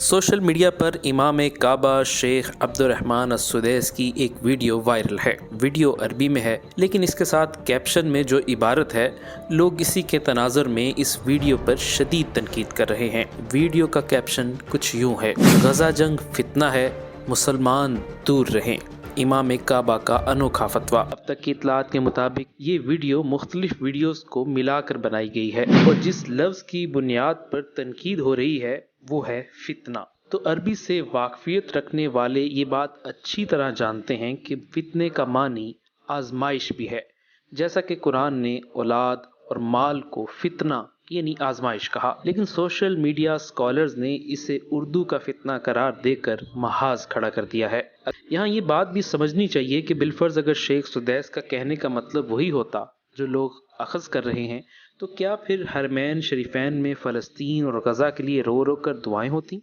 Social media पर इमाम काबा Sheikh Abdurrahman अस्सुदैस की एक वीडियो वायरल है। वीडियो अरबी में है, लेकिन इसके साथ कैप्शन में जो इबारत है, लोग इसी के तनाज़ुर में इस वीडियो पर शदीद तनकीद कर रहे हैं। वीडियो का कैप्शन कुछ यूँ है: गजा जंग फितना है, मुसलमान दूर रहें। इमाम काबा का अनोखा फतवा। अब तक की इतलात के मुताबिक ये वीडियो मुख्तलिफ वीडियोस को मिलाकर बनाई गई है और जिस लफ्ज़ की बुनियाद पर तनकीद हो रही है वो है फितना। तो अरबी से वाकफियत रखने वाले ये बात अच्छी तरह जानते हैं कि फितने का मानी आजमाइश भी है, जैसा कि कुरान ने औलाद और माल को फितना यानी आजमाइश कहा। लेकिन सोशल मीडिया स्कॉलर्स ने इसे उर्दू का फितना करार देकर महाज खड़ा कर दिया है। यहाँ ये बात भी समझनी चाहिए कि बिलफर्ज अगर शेख सुदैस का कहने का मतलब वही होता जो लोग अखज़ कर रहे हैं, तो क्या फिर हरमैन शरीफैन में फ़लस्तीन और गज़ा के लिए रो रो कर दुआएं होती?